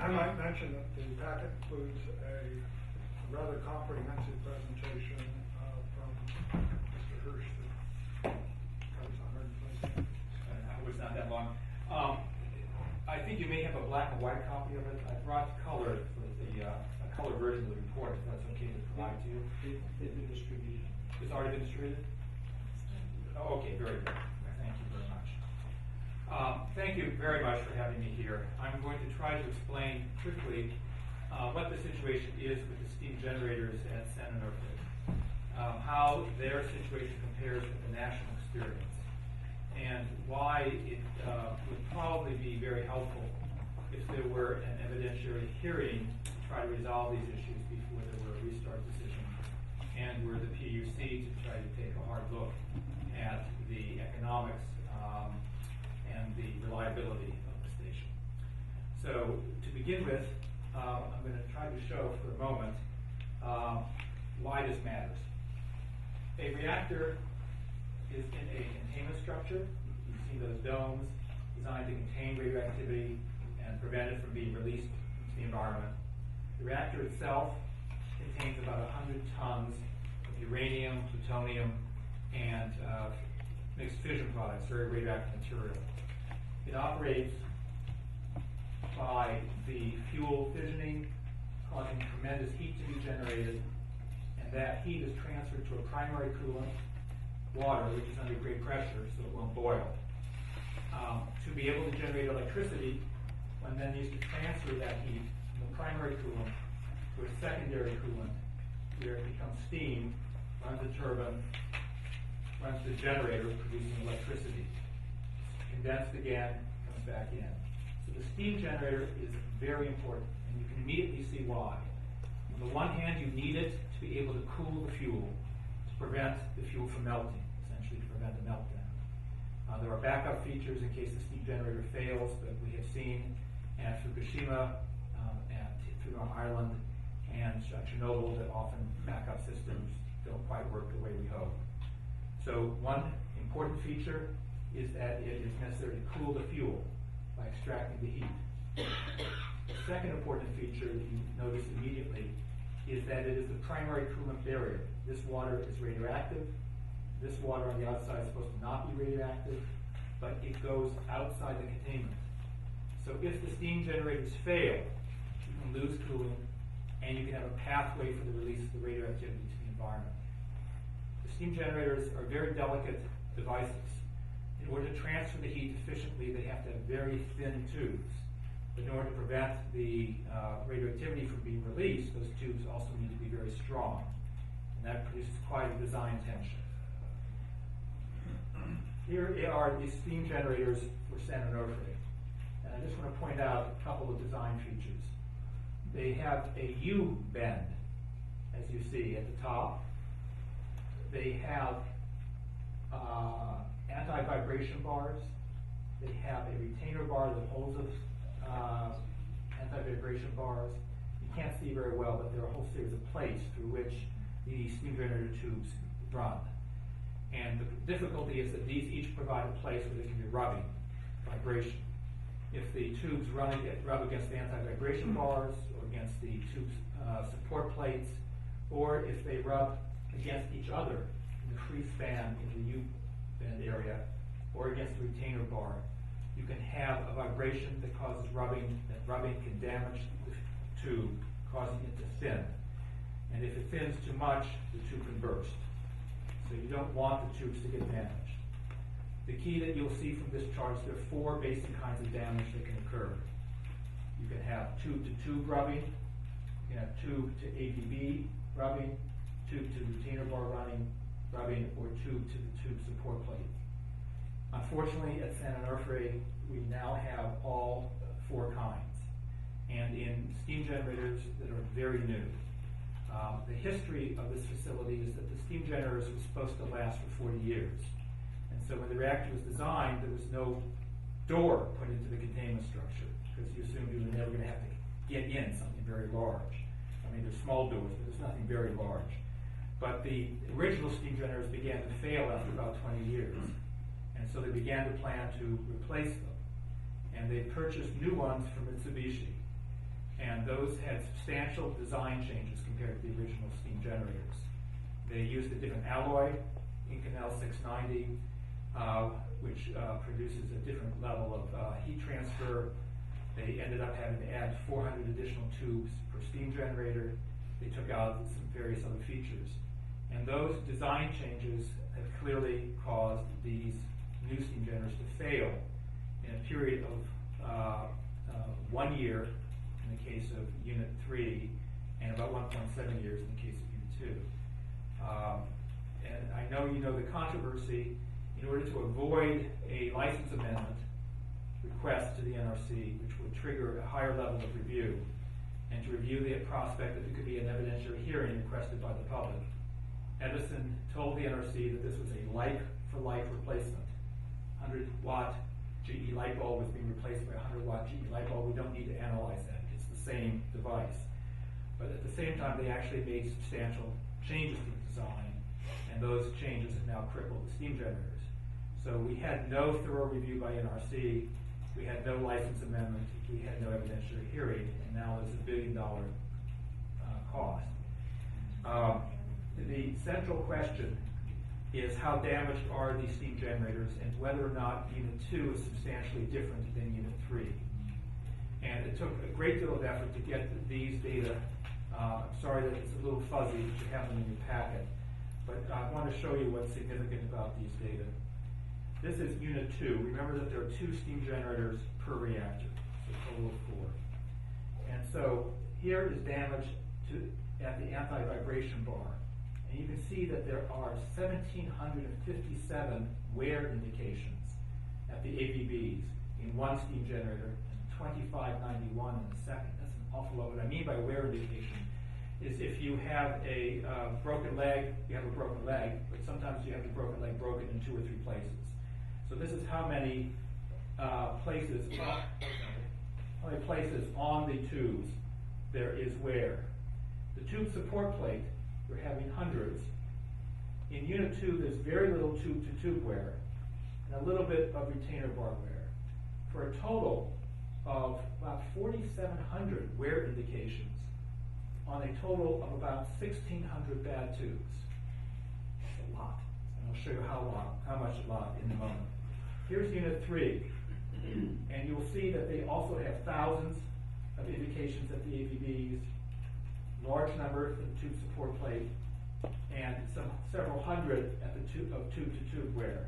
I might mention that the packet includes a rather comprehensive presentation from Mr. Hirsch that covers 120 minutes. I hope it's not that long. I think you may have a black and white copy of it. I brought color for a color version of the report, if that's okay to provide to you. It's been distributed. It's already been distributed? Oh, okay, very good. Thank you very much. Thank you very much for having me here. I'm going to try to explain quickly what the situation is with the steam generators at SanO, how their situation compares with the national experience, and why it would probably be very helpful if there were an evidentiary hearing to try to resolve these issues before there were a restart decision, and were the PUC to try to take a hard look at the economics and the reliability of the station. So to begin with, I'm going to try to show for a moment why this matters. A reactor is in a containment structure. You've seen those domes designed to contain radioactivity and prevent it from being released into the environment. The reactor itself contains about 100 tons of uranium, plutonium, and mixed fission products, very radioactive material. It operates by the fuel fissioning, causing tremendous heat to be generated, and that heat is transferred to a primary coolant, water, which is under great pressure, so it won't boil. To be able to generate electricity, one then needs to transfer that heat from the primary coolant to a secondary coolant, where it becomes steam, runs the turbine, runs the generator, producing electricity. Condensed again, comes back in. So the steam generator is very important, and you can immediately see why. On the one hand, you need it to be able to cool the fuel, to prevent the fuel from melting, essentially to prevent the meltdown. There are backup features in case the steam generator fails that we have seen at Fukushima, at Ireland, and Chernobyl, that often backup systems don't quite work the way we hope. So one important feature is that it is necessary to cool the fuel by extracting the heat. The second important feature that you notice immediately is that it is the primary coolant barrier. This water is radioactive. This water on the outside is supposed to not be radioactive, but it goes outside the containment. So if the steam generators fail, you can lose cooling, and you can have a pathway for the release of the radioactivity to the environment. The steam generators are very delicate devices. In order to transfer the heat efficiently, they have to have very thin tubes. But in order to prevent the radioactivity from being released, those tubes also need to be very strong. And that produces quite a design tension. Here are the steam generators for SanO. And I just want to point out a couple of design features. They have a U bend, as you see at the top. They have anti-vibration bars. They have a retainer bar that holds those anti-vibration bars. You can't see very well, but there are a whole series of plates through which the steam generator tubes run. And the difficulty is that these each provide a place where there can be rubbing, vibration. If the tubes rub against the anti-vibration bars, or against the tube support plates, or if they rub against each other in the free span in the U-bend area, or against the retainer bar, you can have a vibration that causes rubbing. That rubbing can damage the tube, causing it to thin. And if it thins too much, the tube can burst. So you don't want the tubes to get damaged. The key that you'll see from this chart is there are four basic kinds of damage that can occur. You can have tube-to-tube rubbing, you can have tube-to-AVB rubbing, tube-to-retainer bar rubbing, or tube-to-the-tube support plate. Unfortunately, at SanO, we now have all four kinds, and in steam generators that are very new. The history of this facility is that the steam generators were supposed to last for 40 years. And so when the reactor was designed, there was no door put into the containment structure, because you assumed you were never going to have to get in something very large. I mean, there's small doors, but there's nothing very large. But the original steam generators began to fail after about 20 years. And so they began to plan to replace them. And they purchased new ones from Mitsubishi. and those had substantial design changes compared to the original steam generators. They used a different alloy, Inconel 690, which produces a different level of heat transfer. They ended up having to add 400 additional tubes per steam generator. They took out some various other features. And those design changes have clearly caused these new steam generators to fail in a period of 1 year in the case of Unit 3 and about 1.7 years in the case of Unit 2. And I know you know the controversy. In order to avoid a license amendment request to the NRC, which would trigger a higher level of review, and to review the prospect that there could be an evidentiary hearing requested by the public, Edison told the NRC that this was a like-for-like replacement. 100-watt GE light bulb was being replaced by a 100-watt GE light bulb. We don't need to analyze that. It's the same device. But at the same time, they actually made substantial changes to the design, and those changes have now crippled the steam generators. So we had no thorough review by NRC. We had no license amendment. We had no evidentiary hearing, and now there's $1 billion cost. The central question is how damaged are these steam generators and whether or not Unit 2 is substantially different than Unit 3. And it took a great deal of effort to get these data. I'm sorry that it's a little fuzzy, but you have them in your packet. But I want to show you what's significant about these data. This is Unit 2. Remember that there are 2 steam generators per reactor, so a total of 4. And so here is damage at the anti-vibration bar. And you can see that there are 1,757 wear indications at the AVBs in one steam generator and 2,591 in the second. That's an awful lot. What I mean by wear indication is if you have a broken leg, you have a broken leg, but sometimes you have the broken leg broken in 2 or 3 places. So this is how many places on the tubes there is wear. The tube support plate, we're having hundreds. In Unit 2, there's very little tube-to-tube wear and a little bit of retainer bar wear, for a total of about 4,700 wear indications on a total of about 1,600 bad tubes. That's a lot. And I'll show you how much a lot in a moment. Here's Unit 3, and you'll see that they also have thousands of indications at the AVBs, large number for the tube support plate, and several hundred at the tube-to-tube wear.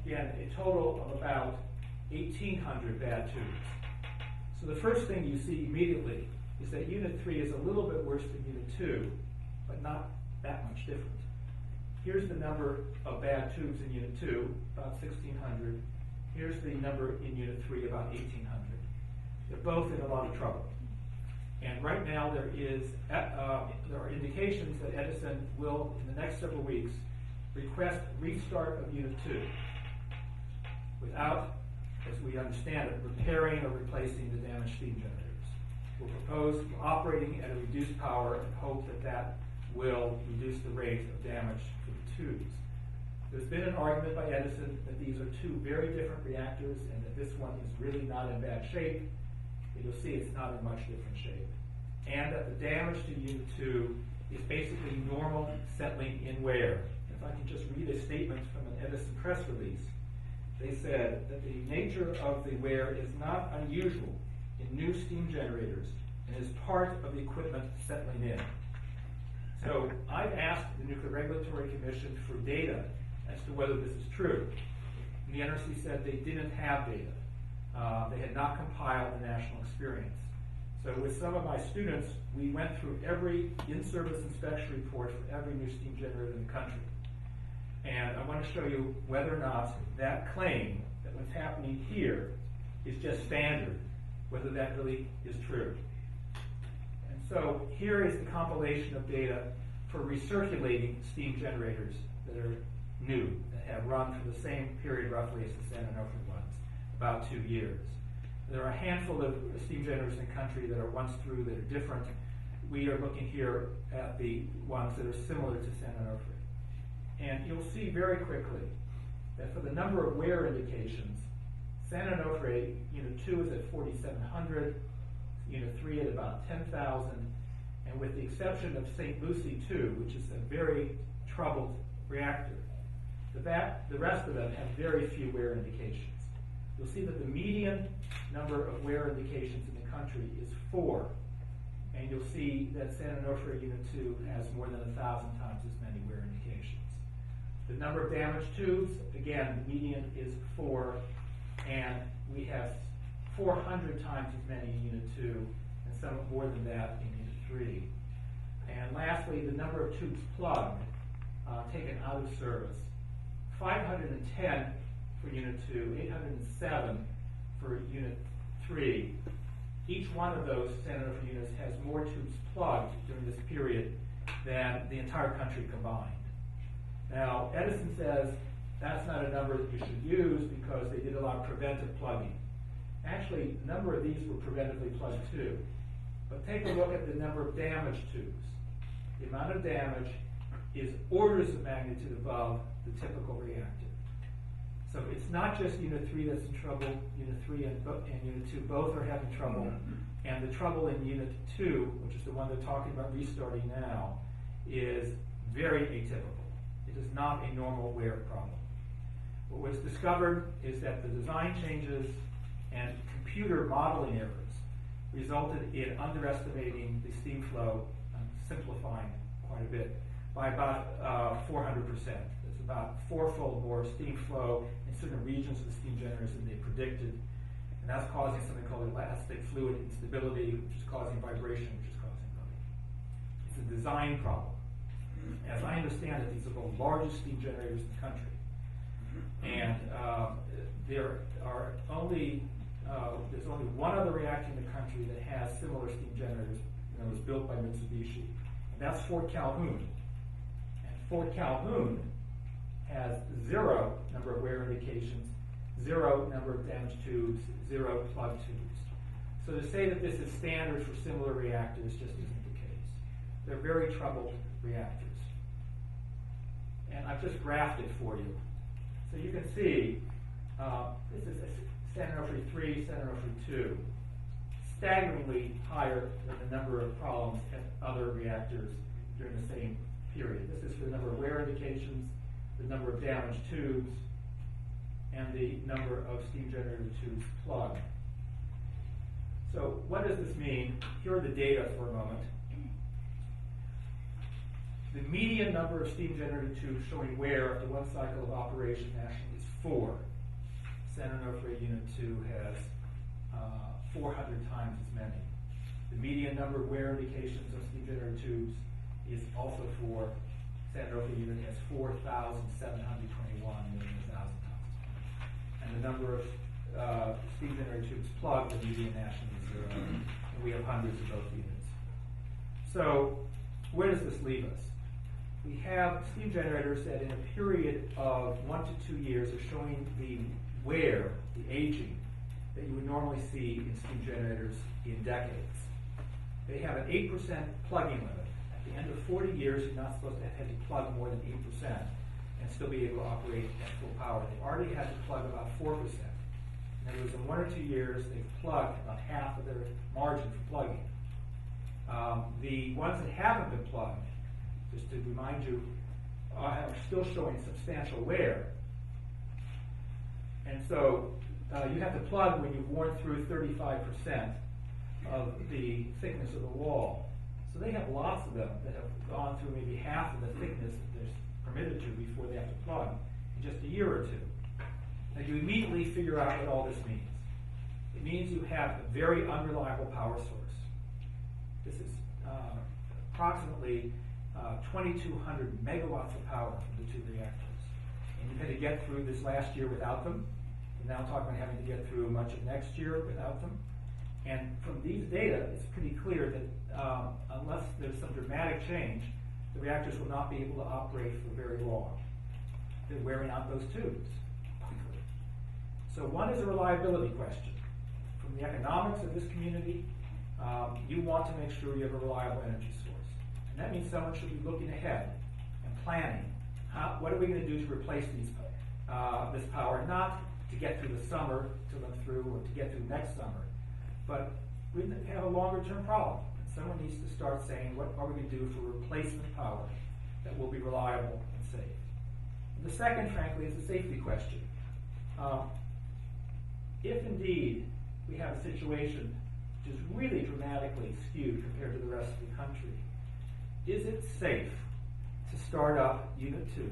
Again, a total of about 1,800 bad tubes. So the first thing you see immediately is that Unit 3 is a little bit worse than Unit 2, but not that much different. Here's the number of bad tubes in Unit 2, about 1,600. Here's the number in Unit 3, about 1,800. They're both in a lot of trouble. And right now there are indications that Edison will, in the next several weeks, request restart of Unit 2 without, as we understand it, repairing or replacing the damaged steam generators. We'll propose operating at a reduced power and hope that that will reduce the rate of damage to the tubes. There's been an argument by Edison that these are 2 very different reactors and that this one is really not in bad shape. But you'll see it's not in much different shape. And that the damage to Unit 2 is basically normal settling in wear. If I can just read a statement from an Edison press release, they said that the nature of the wear is not unusual in new steam generators and is part of the equipment settling in. So I've asked the Nuclear Regulatory Commission for data as to whether this is true. And the NRC said they didn't have data. They had not compiled the national experience. So with some of my students, we went through every in-service inspection report for every new steam generator in the country. And I want to show you whether or not that claim that what's happening here is just standard, whether that really is true. And so here is the compilation of data for recirculating steam generators that are new, that have run for the same period roughly as the SanO ones, about 2 years. There are a handful of steam generators in the country that are once through that are different. We are looking here at the ones that are similar to SanO. And you'll see very quickly that for the number of wear indications, SanO Unit 2 is at 4,700, Unit 3 at about 10,000, and with the exception of St. Lucie 2, which is a very troubled reactor, the rest of them have very few wear indications. You'll see that the median number of wear indications in the country is 4, and you'll see that San Onofre Unit 2 has more than 1,000 times as many wear indications. The number of damaged tubes, again, the median is 4, and we have 400 times as many in Unit 2, and some more than that in Unit 3. And lastly, the number of tubes plugged, taken out of service, 510 for Unit 2, 807 for Unit 3. Each one of those San Onofre units has more tubes plugged during this period than the entire country combined. Now, Edison says that's not a number that you should use because they did a lot of preventive plugging. Actually, a number of these were preventively plugged too. But take a look at the number of damaged tubes. The amount of damage is orders of magnitude above the typical reactor. So it's not just Unit 3 that's in trouble. Unit 3 and Unit 2 both are having trouble. And the trouble in Unit 2, which is the one they're talking about restarting now, is very atypical. It is not a normal wear problem. What was discovered is that the design changes and computer modeling errors resulted in underestimating the steam flow, simplifying quite a bit, by about 400%. It's about 4-fold more steam flow in certain regions of the steam generators than they predicted, and that's causing something called elastic fluid instability, which is causing vibration, which is causing buzzing. It's a design problem. As I understand it, these are the largest steam generators in the country, and there's only one other reactor in the country that has similar steam generators, and it was built by Mitsubishi, and that's Fort Calhoun. And Fort Calhoun has 0 number of wear indications, 0 number of damaged tubes, 0 plugged tubes. So to say that this is standard for similar reactors just isn't the case. They're very troubled reactors. And I've just graphed it for you. So you can see, this is San Onofre 3, San Onofre 2, staggeringly higher than the number of problems at other reactors during the same period. This is for the number of wear indications, the number of damaged tubes, and the number of steam generator tubes plugged. So what does this mean? Here are the data for a moment. The median number of steam generator tubes showing wear after one cycle of operation nationally is 4. San Onofre Unit 2 has 400 times as many. The median number of wear indications of steam generator tubes is also 4. San Onofre Unit has 4,721 million times. And the number of steam generator tubes plugged, the median nationally is 0. And we have hundreds of those units. So where does this leave us? We have steam generators that in a period of 1 to 2 years are showing the wear, the aging, that you would normally see in steam generators in decades. They have an 8% plugging limit. At the end of 40 years, you're not supposed to have to plug more than 8% and still be able to operate at full power. They already had to plug about 4%. In other words, in 1 or 2 years, they've plugged about half of their margin for plugging. The ones that haven't been plugged, just to remind you, are still showing substantial wear. And so you have to plug when you've worn through 35% of the thickness of the wall. So they have lots of them that have gone through maybe half of the thickness that they're permitted to before they have to plug in just a year or two. Now you immediately figure out what all this means. It means you have a very unreliable power source. This is approximately 2,200 megawatts of power from the 2 reactors. And you had to get through this last year without them. We're now talking about having to get through much of next year without them. And from these data, it's pretty clear that unless there's some dramatic change, the reactors will not be able to operate for very long. They're wearing out those tubes quickly. So one is a reliability question. From the economics of this community, you want to make sure you have a reliable energy source. And that means someone should be looking ahead and planning. What are we going to do to replace this power? Not to get through the summer to run through or to get through next summer, but we have a longer term problem. Someone needs to start saying, what are we going to do for replacement power that will be reliable and safe? The second, frankly, is a safety question. If indeed we have a situation which is really dramatically skewed compared to the rest of the country, is it safe to start up Unit 2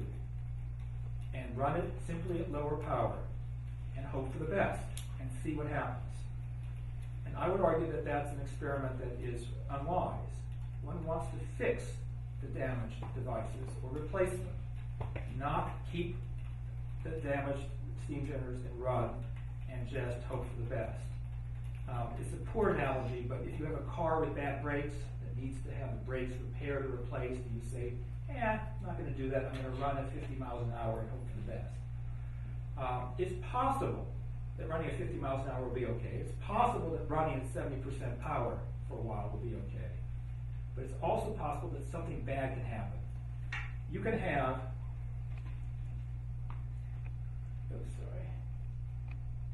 and run it simply at lower power and hope for the best and see what happens? And I would argue that that's an experiment that is unwise. One wants to fix the damaged devices or replace them, not keep the damaged steam generators in run and just hope for the best. It's a poor analogy, but if you have a car with bad brakes that needs to have the brakes repaired or replaced, and you say, I'm not going to do that, I'm going to run at 50 miles an hour and hope for the best. It's possible that running at 50 miles an hour will be okay. It's possible that running at 70% power for a while will be okay. But it's also possible that something bad can happen. You can have,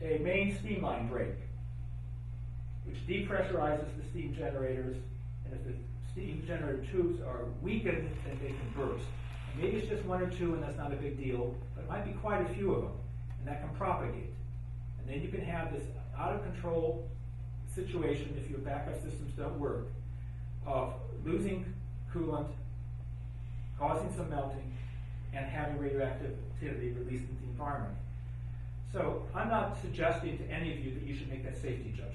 a main steam line break, which depressurizes the steam generators, and if the steam generator tubes are weakened, then they can burst. And maybe it's just one or two, and that's not a big deal, but it might be quite a few of them, and that can propagate. And then you can have this out-of-control situation, if your backup systems don't work, of losing coolant, causing some melting, and having radioactivity released into the environment. So I'm not suggesting to any of you that you should make that safety judgment.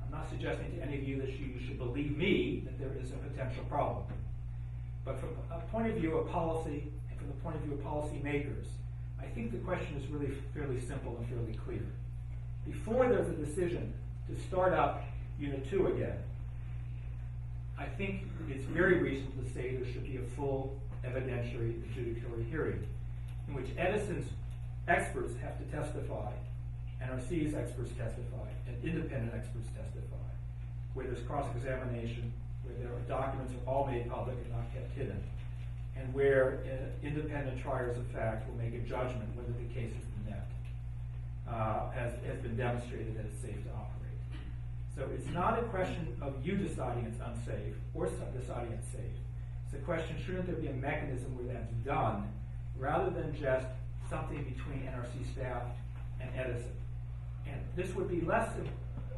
I'm not suggesting to any of you that you should believe me that there is a potential problem. But from a point of view of policy and from the point of view of policymakers, I think the question is really fairly simple and fairly clear. Before there's a decision to start up Unit 2 again, I think it's very reasonable to say there should be a full evidentiary adjudicatory hearing in which Edison's experts have to testify, NRC's experts testify, and independent experts testify, where there's cross-examination, where there are documents are all made public and not kept hidden, and where independent triers of fact will make a judgment whether the case has been met, has been demonstrated that it's safe to operate. So it's not a question of you deciding it's unsafe or deciding it's safe. It's a question, shouldn't there be a mechanism where that's done, rather than just something between NRC staff and Edison. And this would be less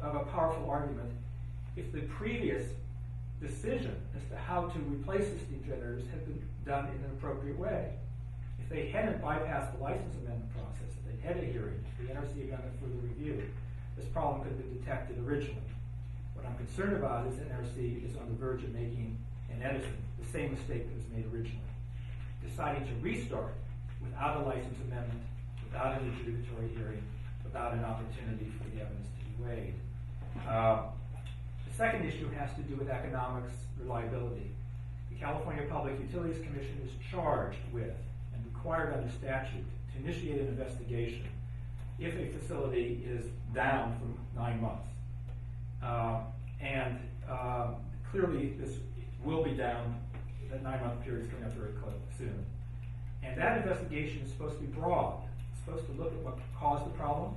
of a powerful argument if the previous decision as to how to replace the steam generators had been done in an appropriate way. If they hadn't bypassed the license amendment process, if they had a hearing, if the NRC had done a further review, this problem could have been detected originally. What I'm concerned about is that NRC is on the verge of making, in Edison, the same mistake that was made originally, deciding to restart without a license amendment, without an adjudicatory hearing, without an opportunity for the evidence to be weighed. The second issue has to do with economics reliability. The California Public Utilities Commission is charged with and required under statute to initiate an investigation if a facility is down for 9 months. Clearly this will be down, that 9-month period is coming up very close soon. And that investigation is supposed to be broad. It's supposed to look at what caused the problem,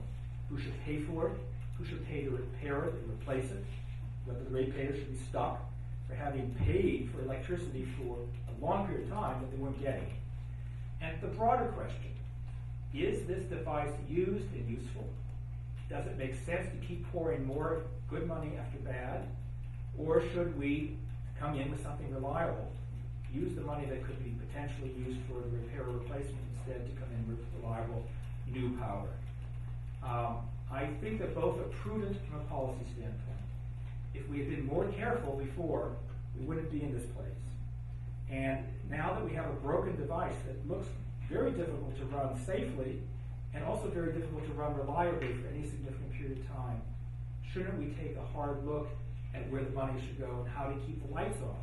who should pay for it, who should pay to repair it and replace it, whether the ratepayer should be stuck for having paid for electricity for a long period of time that they weren't getting. And the broader question, is this device used and useful? Does it make sense to keep pouring more good money after bad? Or should we come in with something reliable, use the money that could be potentially used for the repair or replacement instead to come in with reliable new power? I think that both are prudent from a policy standpoint. If we had been more careful before, we wouldn't be in this place. And now that we have a broken device that looks very difficult to run safely and also very difficult to run reliably for any significant period of time, shouldn't we take a hard look at where the money should go and how to keep the lights on?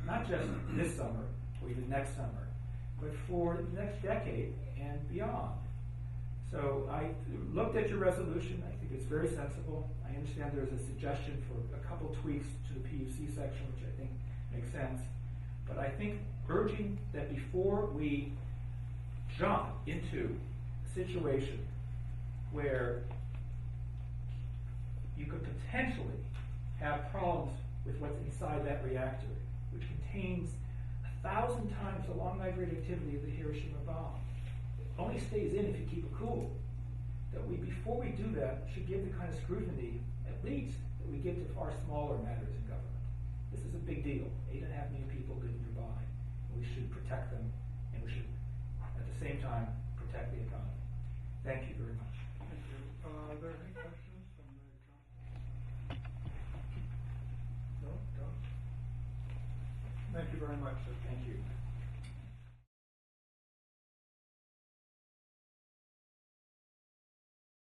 Not just this summer or even next summer, but for the next decade and beyond. So I looked at your resolution. I think it's very sensible. I understand there's a suggestion for a couple tweaks to the PUC section, which I think makes sense. But I think urging that before we jump into a situation where you could potentially have problems with what's inside that reactor, which contains 1,000 times the long-life radioactivity of the Hiroshima bomb. It only stays in if you keep it cool. That we, before we do that, should give the kind of scrutiny, at least, that we give to far smaller matters in government. This is a big deal. 8.5 million people live nearby. And we should protect them, and we should, at the same time, protect the economy. Thank you very much. Thank you. Are there any questions from the council? No? Thank you very much, sir. Thank you.